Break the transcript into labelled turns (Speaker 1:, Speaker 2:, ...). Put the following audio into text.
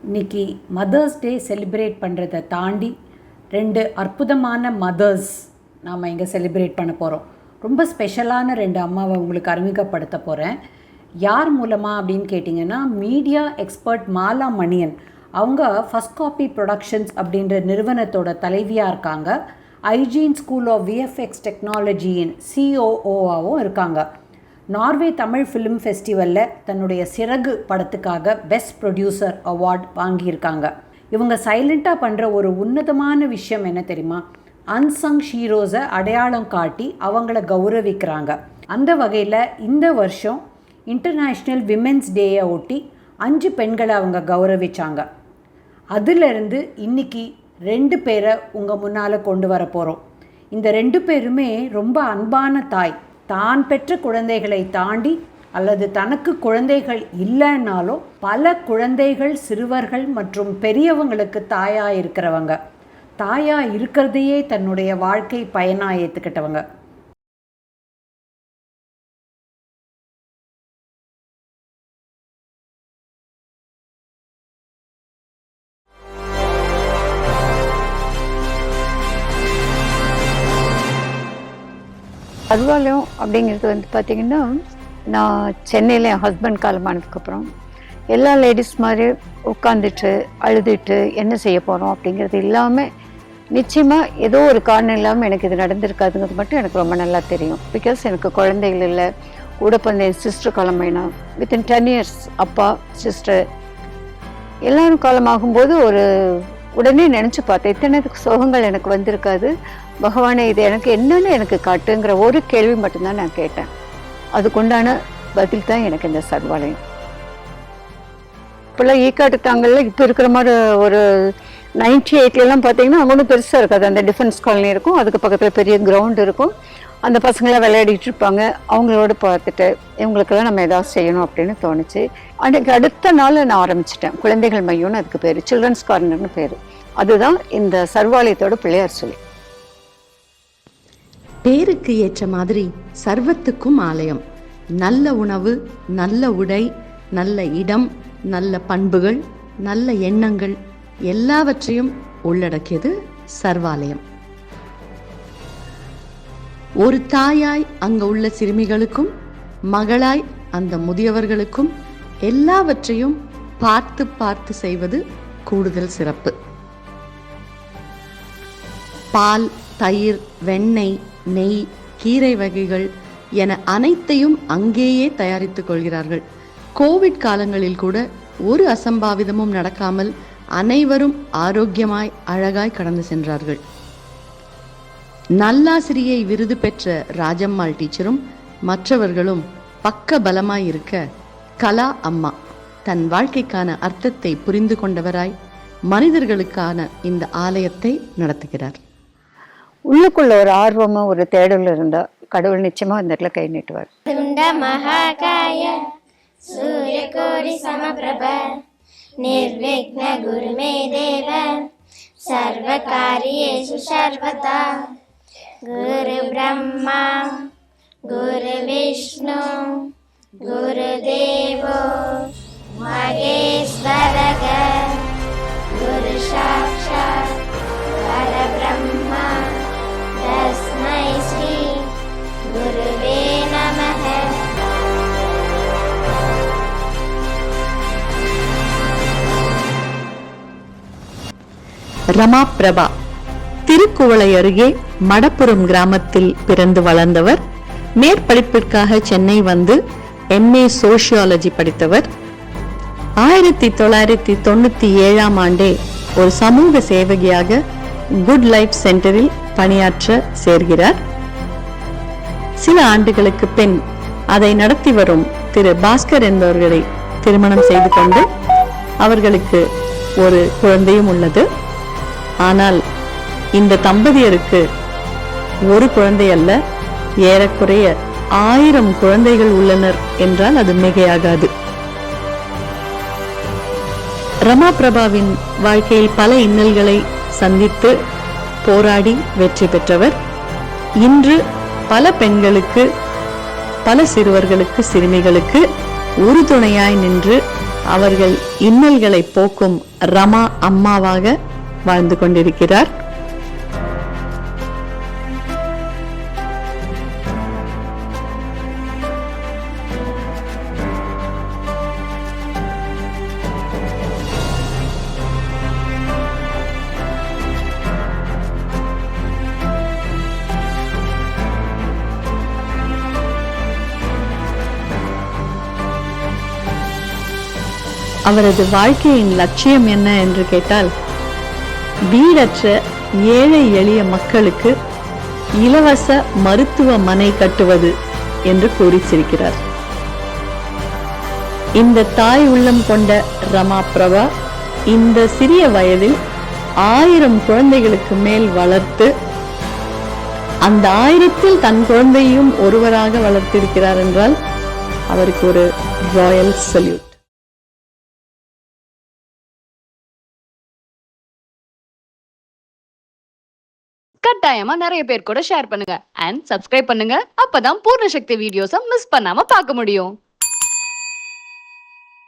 Speaker 1: இன்றைக்கி mother's day celebrate பண்ணுறதை தாண்டி 2 அற்புதமான மதர்ஸ் நாம் இங்கே செலிப்ரேட் பண்ண போகிறோம். ரொம்ப ஸ்பெஷலான 2 அம்மாவை உங்களுக்கு அறிமுகப்படுத்த போகிறேன். யார் மூலமாக அப்படின்னு கேட்டிங்கன்னா, மீடியா எக்ஸ்பர்ட் மாலா மணியன். அவங்க ஃபர்ஸ்ட் காப்பி ப்ரொடக்ஷன்ஸ் அப்படின்ற நிறுவனத்தோட தலைவியாக இருக்காங்க. ஐஜீன் ஸ்கூல் ஆஃப் விஎஃப்எக்ஸ் டெக்னாலஜியின் சிஓஓவாகவும் இருக்காங்க. நார்வே தமிழ் ஃபிலிம் ஃபெஸ்டிவலில் தன்னுடைய சிறகு படத்துக்காக பெஸ்ட் ப்ரொடியூசர் அவார்ட் வாங்கியிருக்காங்க. இவங்க சைலண்ட்டாக பண்ணுற ஒரு உன்னதமான விஷயம் என்ன தெரியுமா? அன்சங் ஹீரோஸை அடையாளம் காட்டி அவங்கள கௌரவிக்கிறாங்க. அந்த வகையில் இந்த வருஷம் இன்டர்நேஷ்னல் விமென்ஸ் டேயை ஒட்டி 5 பெண்களை அவங்க கௌரவிச்சாங்க. அதிலிருந்து இன்றைக்கி 2 பேரை உங்கள் முன்னால் கொண்டு வர போகிறோம். இந்த 2 பேருமே ரொம்ப அன்பான தாய். தான் பெற்ற குழந்தைகளை தாண்டி அல்லது தனக்கு குழந்தைகள் இல்லைன்னாலும் பல குழந்தைகள், சிறுவர்கள் மற்றும் பெரியவங்களுக்கு தாயாக இருக்கிறவங்க. தாயாக இருக்கிறதையே தன்னுடைய வாழ்க்கை பயனாக ஏற்றுக்கிட்டவங்க.
Speaker 2: சர்வாலயம் அப்படிங்கிறது பார்த்திங்கன்னா, நான் சென்னையில் என் ஹஸ்பண்ட் காலமானதுக்கப்புறம் எல்லா லேடிஸ் மாதிரி உட்காந்துட்டு அழுதுட்டு என்ன செய்ய போகிறோம் அப்படிங்கிறது இல்லாமல், நிச்சயமாக ஏதோ ஒரு காரணம் இல்லாமல் எனக்கு இது நடந்திருக்காதுங்கிறது மட்டும் எனக்கு ரொம்ப நல்லா தெரியும். பிகாஸ் எனக்கு குழந்தைகள் இல்லை. கூட பிறந்த என் சிஸ்டர் காலமாயினா வித்தின் 10 years அப்பா சிஸ்டர் எல்லோரும் காலமாகும்போது ஒரு உடனே நினச்சி பார்த்தேன், இத்தனை சோகங்கள் எனக்கு வந்திருக்காது. பகவானே, இது எனக்கு என்னன்னு எனக்கு காட்டுங்கிற ஒரு கேள்வி மட்டும்தான் நான் கேட்டேன். அதுக்குண்டான பதில் தான் எனக்கு இந்த சர்வாலயம். இப்போல்லாம் ஈக்காட்டு தாங்கல்ல இப்போ இருக்கிற மாதிரி ஒரு 98 பார்த்தீங்கன்னா அங்கே ஒன்றும் பெருசாக இருக்காது. அந்த டிஃபென்ஸ் காலனி இருக்கும், அதுக்கு பக்கத்தில் பெரிய கிரவுண்ட் இருக்கும். அந்த பசங்களாம் விளையாடிட்டு இருப்பாங்க. அவங்களோட பார்த்துட்டு இவங்களுக்கெல்லாம் நம்ம ஏதாவது செய்யணும் அப்படின்னு தோணுச்சு. அன்றைக்கு அடுத்த நாள் நான் ஆரம்பிச்சிட்டேன். குழந்தைகள் மையம்னு அதுக்கு பேர், சில்ட்ரன்ஸ் கார்னர்னு பேர். அதுதான் இந்த சர்வாலயத்தோட பிள்ளையார் சொல்லி.
Speaker 3: பேருக்கு ஏற்ற மாதிரி சர்வத்துக்கும் ஆலயம். நல்ல உணவு, நல்ல உடை, நல்ல இடம், நல்ல பண்புகள், நல்ல எண்ணங்கள் எல்லாவற்றையும் உள்ளடக்கியது சர்வாலயம். ஒரு தாயாய் அங்க உள்ள சிறுமிகளுக்கும், மகளாய் அந்த முதியவர்களுக்கும் எல்லாவற்றையும் பார்த்து பார்த்து செய்வது கூடுதல் சிறப்பு. பால், தயிர், வெண்ணெய், நெய், கீரை வகைகள் என அனைத்தையும் அங்கேயே தயாரித்துக் கொள்கிறார்கள். கோவிட் காலங்களில் கூட ஒரு அசம்பாவிதமும் நடக்காமல் அனைவரும் ஆரோக்கியமாய் அழகாய் கடந்து சென்றார்கள். நல்லாசிரியை விருது பெற்ற ராஜம்மாள் டீச்சரும் மற்றவர்களும் பக்க பலமாய் இருக்க, கலா அம்மா தன் வாழ்க்கைக்கான அர்த்தத்தை புரிந்து கொண்டவராய் மனிதர்களுக்கான இந்த ஆலயத்தை நடத்துகிறார்.
Speaker 2: உள்ளுக்குள்ள ஒரு ஆர்வமும் ஒரு தேடல் இருந்தா கடவுள் நிச்சயமா இந்த இடத்துல கை நீட்டுவார்.
Speaker 4: மகாகாய சூரியகோடி சமபிரப நிர்விக்ன குருமே தேவ சர்வகாரியேஷு சர்வதா குரு பிரம்மா குரு விஷ்ணு குரு தேவோ மகேஸ்வரக குரு சாக்ஷாத் பரபிரம்மா தஸ்மை ஸ்ரீ குருவே நமஹ.
Speaker 3: ரமா பிரபா திருக்குவளை அருகே மடப்புரம் கிராமத்தில் பிறந்து வளர்ந்தவர். மேற்படிப்பிற்காக சென்னை வந்து MA சோஷியாலஜி படித்தவர். 1997 ஆண்டே ஒரு சமூக சேவகியாக குட் லைஃப் சென்டரில் பணியாற்ற சேர்கிறார். சில ஆண்டுகளுக்கு பின் அதை நடத்தி வரும் திரு பாஸ்கர் என்பவர்களை திருமணம் செய்து கொண்டு அவர்களுக்கு ஒரு குழந்தையும் உள்ளது. ஆனால் இந்த தம்பதியருக்கு ஒரு குழந்தை அல்ல, ஏறக்குறைய 1000 குழந்தைகள் உள்ளனர் என்றால் அது மிகையாகாது. ரமா பிரபாவின் வாழ்க்கையில் பல இன்னல்களை சந்தித்து போராடி வெற்றி பெற்றவர். இன்று பல பெண்களுக்கு, பல சிறுவர்களுக்கு, சிறுமிகளுக்கு உறுதுணையாய் நின்று அவர்கள் இன்னல்களை போக்கும் ரமா அம்மாவாக வாழ்ந்து கொண்டிருக்கிறார். அவரது வாழ்க்கையின் லட்சியம் என்ன என்று கேட்டால், வீடற்ற ஏழை எளிய மக்களுக்கு இலவச மருத்துவமனை கட்டுவது என்று கூறிச்சிருக்கிறார். இந்த தாய் உள்ளம் கொண்ட ரமா பிரபா இந்த சிறிய வயதில் 1000 குழந்தைகளுக்கு மேல் வளர்த்து, அந்த 1000ல் தன் குழந்தையும் ஒருவராக வளர்த்திருக்கிறார் என்றால் அவருக்கு ஒரு ராயல் சல்யூட்.
Speaker 5: கட்டாயமா நிறைய பேர் கூட ஷேர் பண்ணுங்க அண்ட் சப்ஸ்கிரைப் பண்ணுங்க. அப்பதான் பூர்ண சக்தி வீடியோஸை மிஸ் பண்ணாம பார்க்க முடியும்.